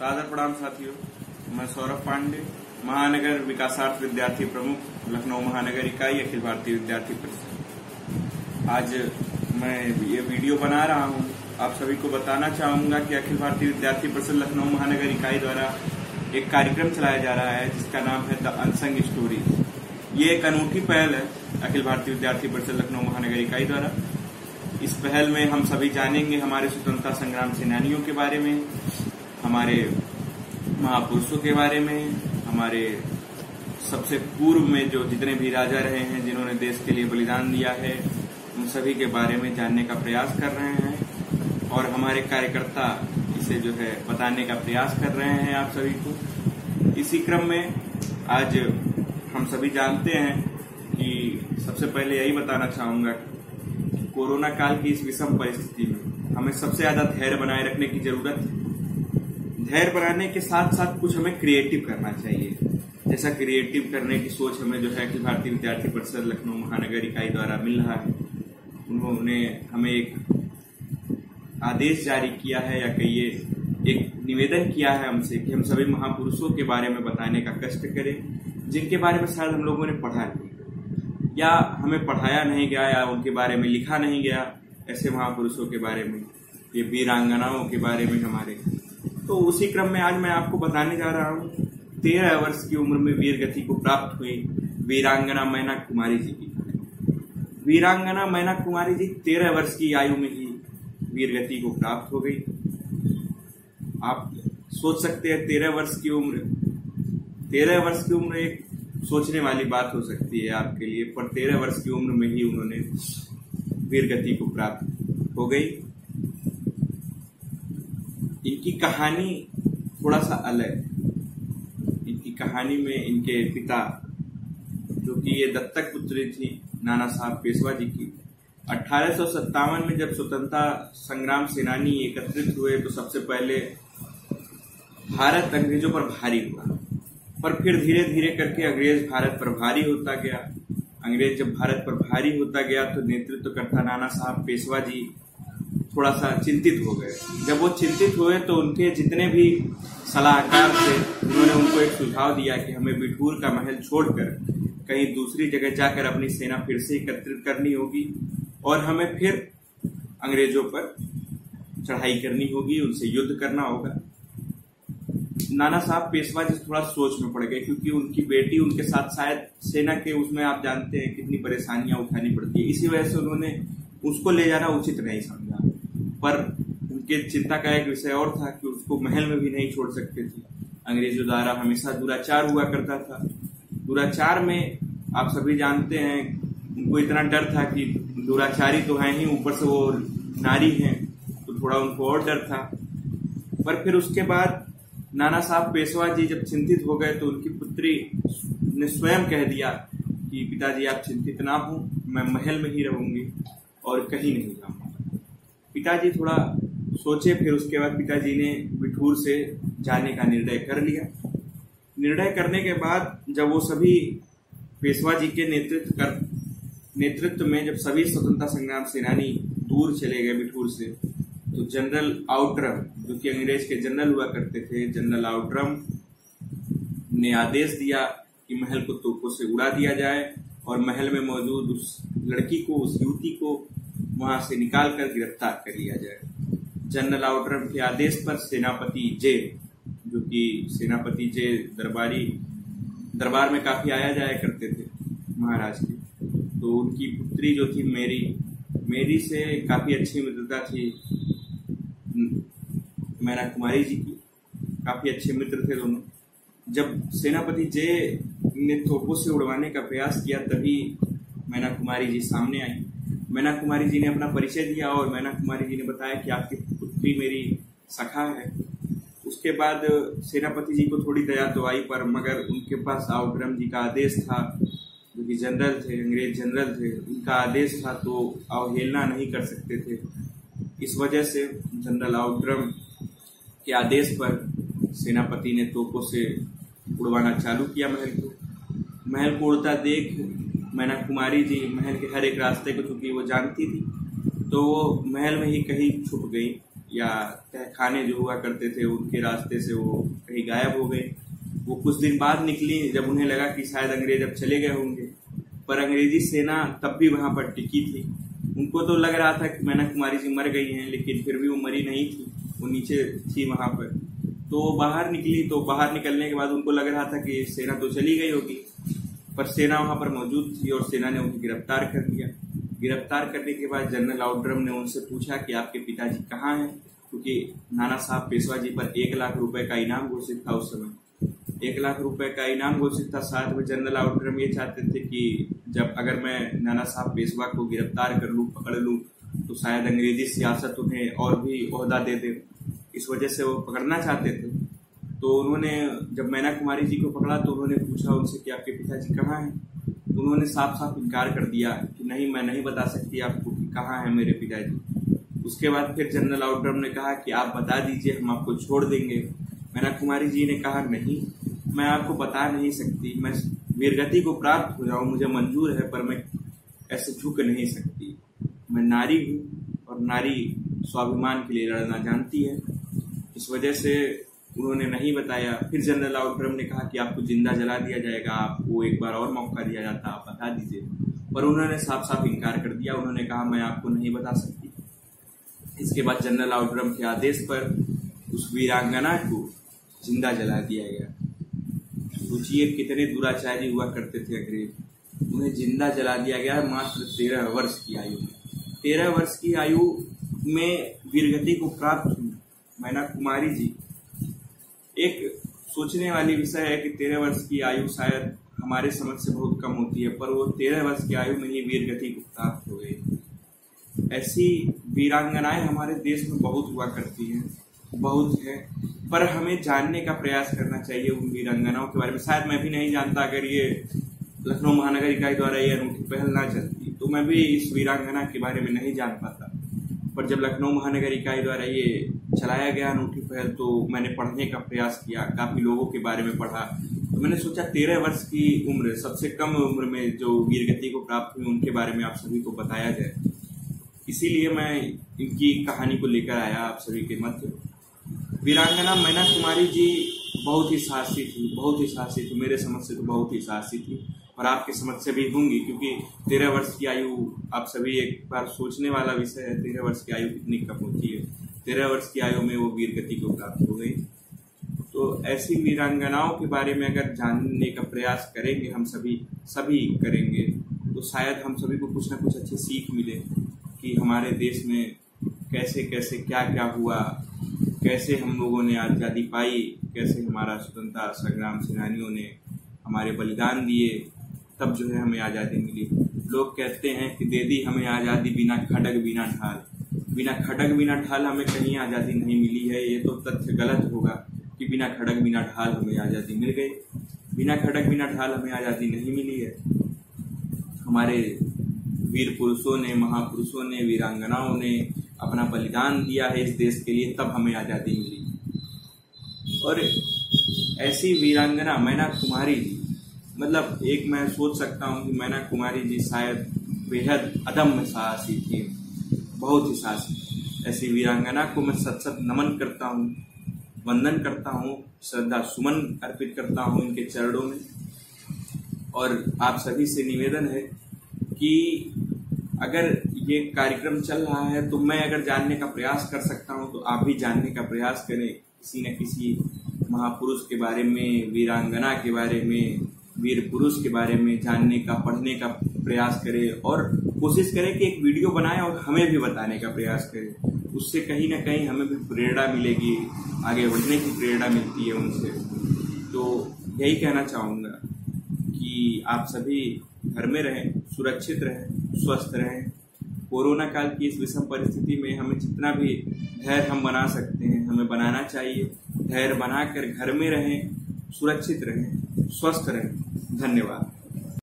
सादर प्रणाम साथियों। मैं सौरभ पांडे, महानगर विकासार्थ विद्यार्थी प्रमुख, लखनऊ महानगर इकाई, अखिल भारतीय विद्यार्थी परिषद। आज मैं ये वीडियो बना रहा हूँ, आप सभी को बताना चाहूंगा कि अखिल भारतीय विद्यार्थी परिषद लखनऊ महानगर इकाई द्वारा एक कार्यक्रम चलाया जा रहा है जिसका नाम है द अनसंग स्टोरी। ये एक अनूठी पहल है अखिल भारतीय विद्यार्थी परिषद लखनऊ महानगर इकाई द्वारा। इस पहल में हम सभी जानेंगे हमारे स्वतंत्रता संग्राम सेनानियों के बारे में, हमारे महापुरुषों के बारे में, हमारे सबसे पूर्व में जो जितने भी राजा रहे हैं जिन्होंने देश के लिए बलिदान दिया है, उन सभी के बारे में जानने का प्रयास कर रहे हैं और हमारे कार्यकर्ता इसे जो है बताने का प्रयास कर रहे हैं आप सभी को। इसी क्रम में आज हम सभी जानते हैं कि सबसे पहले यही बताना चाहूंगा कि कोरोना काल की इस विषम परिस्थिति में हमें सबसे ज्यादा धैर्य बनाए रखने की जरूरत है। धैर्य बनाने के साथ साथ कुछ हमें क्रिएटिव करना चाहिए। जैसा क्रिएटिव करने की सोच हमें जो है अखिल भारतीय विद्यार्थी परिषद लखनऊ महानगर इकाई द्वारा मिल रहा है। उन्होंने हमें एक आदेश जारी किया है या कहिए एक निवेदन किया है हमसे कि हम सभी महापुरुषों के बारे में बताने का कष्ट करें जिनके बारे में शायद हम लोगों ने पढ़ा नहीं या हमें पढ़ाया नहीं गया या उनके बारे में लिखा नहीं गया। ऐसे महापुरुषों के बारे में, ये वीरांगनाओं के बारे में हमारे। तो उसी क्रम में आज मैं आपको बताने जा रहा हूँ 13 वर्ष की उम्र में वीर गति को प्राप्त हुई वीरांगना मैना कुमारी जी की। वीरांगना मैना कुमारी जी 13 वर्ष की आयु में ही वीर गति को प्राप्त हो गई। आप सोच सकते हैं 13 वर्ष की उम्र एक सोचने वाली बात हो सकती है आपके लिए, पर 13 वर्ष की उम्र में ही उन्होंने वीर गति को प्राप्त हो गई। इनकी कहानी थोड़ा सा अलग है। इनकी कहानी में इनके पिता, जो कि ये दत्तक पुत्री थी नाना साहब पेशवा जी की, 1857 में जब स्वतंत्रता संग्राम सेनानी एकत्रित हुए तो सबसे पहले भारत अंग्रेजों पर भारी हुआ, पर फिर धीरे धीरे करके अंग्रेज भारत पर भारी होता गया। अंग्रेज जब भारत पर भारी होता गया तो नेतृत्वकर्ता नाना साहब पेशवा जी थोड़ा सा चिंतित हो गए। जब वो चिंतित हुए तो उनके जितने भी सलाहकार थे उन्होंने उनको एक सुझाव दिया कि हमें बिठूर का महल छोड़कर कहीं दूसरी जगह जाकर अपनी सेना फिर से एकत्रित करनी होगी और हमें फिर अंग्रेजों पर चढ़ाई करनी होगी, उनसे युद्ध करना होगा। नाना साहब पेशवा जी थोड़ा सोच में पड़ गए क्योंकि उनकी बेटी उनके साथ शायद सेना के उसमें आप जानते हैं कितनी परेशानियां उठानी पड़ती है। इसी वजह से उन्होंने उसको ले जाना उचित नहीं समझा, पर उनके चिंता का एक विषय और था कि उसको महल में भी नहीं छोड़ सकते थे। अंग्रेजों द्वारा हमेशा दुराचार हुआ करता था। दुराचार में आप सभी जानते हैं उनको इतना डर था कि दुराचारी तो है ही, ऊपर से वो नारी हैं तो थोड़ा उनको और डर था। पर फिर उसके बाद नाना साहब पेशवा जी जब चिंतित हो गए तो उनकी पुत्री ने स्वयं कह दिया कि पिताजी आप चिंतित ना हो, मैं महल में ही रहूंगी और कहीं नहीं जाऊंगा। पिताजी थोड़ा सोचे, फिर उसके बाद पिताजी ने बिठूर से जाने का निर्णय कर लिया। निर्णय करने के बाद जब वो सभी पेशवा जी के नेतृत्व में जब सभी स्वतंत्रता संग्राम सेनानी दूर चले गए बिठूर से, तो जनरल आउटरम, जो कि अंग्रेज के जनरल हुआ करते थे, जनरल आउटरम ने आदेश दिया कि महल को तोपों से उड़ा दिया जाए और महल में मौजूद उस लड़की को, उस युवती को वहां से निकाल कर गिरफ्तार कर लिया जाए। जनरल आउटरम के आदेश पर सेनापति जे, जो कि सेनापति जे दरबार में काफी आया जाया करते थे महाराज के, तो उनकी पुत्री जो थी मेरी से काफी अच्छी मित्रता थी मैना कुमारी जी की, काफी अच्छे मित्र थे दोनों। जब सेनापति जे ने तोपों से उड़वाने का प्रयास किया तभी मैना कुमारी जी सामने आई। मैना कुमारी जी ने अपना परिचय दिया और मैना कुमारी जी ने बताया कि आपकी पुत्री मेरी सखा है। उसके बाद सेनापति जी को थोड़ी दया तो आई, पर मगर उनके पास आउटरम जी का आदेश था, जो कि जनरल थे, अंग्रेज जनरल थे, उनका आदेश था तो अवहेलना नहीं कर सकते थे। इस वजह से जनरल आउटरम के आदेश पर सेनापति ने तोपों से उड़वाना चालू किया महल को उड़ता देख मैना कुमारी जी महल के हर एक रास्ते को, चूंकि वो जानती थी, तो वो महल में ही कहीं छुप गई या तहखाने जो हुआ करते थे उनके रास्ते से वो कहीं गायब हो गए। वो कुछ दिन बाद निकली जब उन्हें लगा कि शायद अंग्रेज अब चले गए होंगे, पर अंग्रेजी सेना तब भी वहां पर टिकी थी। उनको तो लग रहा था कि मैना कुमारी जी मर गई हैं, लेकिन फिर भी वो मरी नहीं थी, वो नीचे थी वहां पर। तो बाहर निकली, तो बाहर निकलने के बाद उनको लग रहा था कि सेना तो चली गई होगी, पर सेना वहां पर मौजूद थी और सेना ने उन्हें गिरफ्तार कर लिया। गिरफ्तार करने के बाद जनरल आउटरम ने उनसे पूछा कि आपके पिताजी कहाँ हैं, क्योंकि नाना साहब पेशवा जी पर 1 लाख रुपए का इनाम घोषित था उस समय। 1 लाख रुपए का इनाम घोषित था। साथ में जनरल आउटरम ये चाहते थे कि जब अगर मैं नाना साहब पेशवा को गिरफ्तार कर लूं, पकड़ लूं, तो शायद अंग्रेजी सियासत उन्हें और भी ओहदा दे दे। इस वजह से वो पकड़ना चाहते थे। तो उन्होंने जब मैना कुमारी जी को पकड़ा तो उन्होंने पूछा उनसे कि आपके पिताजी कहाँ हैं। तो उन्होंने साफ साफ इनकार कर दिया कि नहीं, मैं नहीं बता सकती आपको कि कहाँ है मेरे पिताजी। उसके बाद फिर जनरल आउटरम ने कहा कि आप बता दीजिए, हम आपको छोड़ देंगे। मैना कुमारी जी ने कहा नहीं, मैं आपको बता नहीं सकती, मैं वीरगति को प्राप्त हो जाऊं मुझे मंजूर है, पर मैं ऐसे झुक नहीं सकती। मैं नारी हूँ और नारी स्वाभिमान के लिए लड़ना जानती है। इस वजह से उन्होंने नहीं बताया। फिर जनरल आउटरम ने कहा कि आपको जिंदा जला दिया जाएगा, आपको एक बार और मौका दिया जाता, आप बता दीजिए। पर उन्होंने साफ साफ इनकार कर दिया। उन्होंने कहा मैं आपको नहीं बता सकती। इसके बाद जनरल आउटरम के आदेश पर उस वीरांगना को जिंदा जला दिया गया। सोचिए कितने दुराचारी हुआ करते थे अंग्रेज। उन्हें जिंदा जला दिया गया मात्र 13 वर्ष की आयु में। 13 वर्ष की आयु में वीरगति को प्राप्त हुई मैना कुमारी जी। एक सोचने वाली विषय है कि 13 वर्ष की आयु शायद हमारे समझ से बहुत कम होती है, पर वो 13 वर्ष की आयु में ही वीरगति को प्राप्त हो गई। ऐसी वीरांगनाएं हमारे देश में बहुत हुआ करती हैं, बहुत है, पर हमें जानने का प्रयास करना चाहिए उन वीरांगनाओं के बारे में। शायद मैं भी नहीं जानता, अगर ये लखनऊ महानगर इकाई द्वारा ये अनूठी पहल ना चलती तो मैं भी इस वीरांगना के बारे में नहीं जान पाता। पर जब लखनऊ महानगर इकाई द्वारा ये चलाया गया अनूठी पहल तो मैंने पढ़ने का प्रयास किया, काफी लोगों के बारे में पढ़ा। तो मैंने सोचा 13 वर्ष की उम्र, सबसे कम उम्र में जो वीरगति को प्राप्त हुई, उनके बारे में आप सभी को बताया जाए। इसीलिए मैं इनकी कहानी को लेकर आया आप सभी के मध्य। वीरांगना मैना कुमारी जी बहुत ही साहसी थी, बहुत ही साहसी थी। मेरे समझ से तो बहुत ही साहसी थी और आपके समझ से भी होंगी, क्योंकि 13 वर्ष की आयु आप सभी एक बार सोचने वाला विषय है। 13 वर्ष की आयु कितनी कम होती है। 13 वर्ष की आयु में वो वीरगति को प्राप्त हो गई। तो ऐसी वीरांगनाओं के बारे में अगर जानने का प्रयास करेंगे, हम सभी करेंगे, तो शायद हम सभी को कुछ ना कुछ अच्छी सीख मिले कि हमारे देश में कैसे कैसे क्या क्या हुआ, कैसे हम लोगों ने आज़ादी पाई, कैसे हमारा स्वतंत्रता संग्राम सेनानियों ने हमारे बलिदान दिए, तब जो है हमें आज़ादी मिली। लोग कहते हैं कि दे दी हमें आज़ादी बिना खड़ग बिना ढाल। बिना खड़ग बिना ढाल हमें कहीं आज़ादी नहीं मिली है। ये तो तथ्य गलत होगा कि बिना खड़ग बिना ढाल हमें आज़ादी मिल गई। बिना खड़ग बिना ढाल हमें आज़ादी नहीं मिली है। हमारे वीर पुरुषों ने, महापुरुषों ने, वीरांगनाओं ने अपना बलिदान दिया है इस देश के लिए, तब हमें आज़ादी मिली। और ऐसी वीरांगना मैना कुमारी जी, मतलब एक मैं सोच सकता हूँ कि मैना कुमारी जी शायद बेहद अदम्य साहसी थी, बहुत ही साहसी। ऐसी वीरांगना को मैं सत सत नमन करता हूँ, वंदन करता हूँ, श्रद्धा सुमन अर्पित करता हूँ इनके चरणों में। और आप सभी से निवेदन है कि अगर ये कार्यक्रम चल रहा है तो मैं अगर जानने का प्रयास कर सकता हूँ तो आप भी जानने का प्रयास करें। किसी न किसी महापुरुष के बारे में, वीरांगना के बारे में, वीर पुरुष के बारे में जानने का, पढ़ने का प्रयास करें और कोशिश करें कि एक वीडियो बनाएं और हमें भी बताने का प्रयास करें। उससे कहीं ना कहीं हमें भी प्रेरणा मिलेगी, आगे बढ़ने की प्रेरणा मिलती है उनसे। तो यही कहना चाहूँगा कि आप सभी घर में रहें, सुरक्षित रहें, स्वस्थ रहें। कोरोना काल की इस विषम परिस्थिति में हमें जितना भी धैर्य हम बना सकते हैं हमें बनाना चाहिए। धैर्य बनाकर घर में रहें, सुरक्षित रहें, स्वस्थ रहें। धन्यवाद।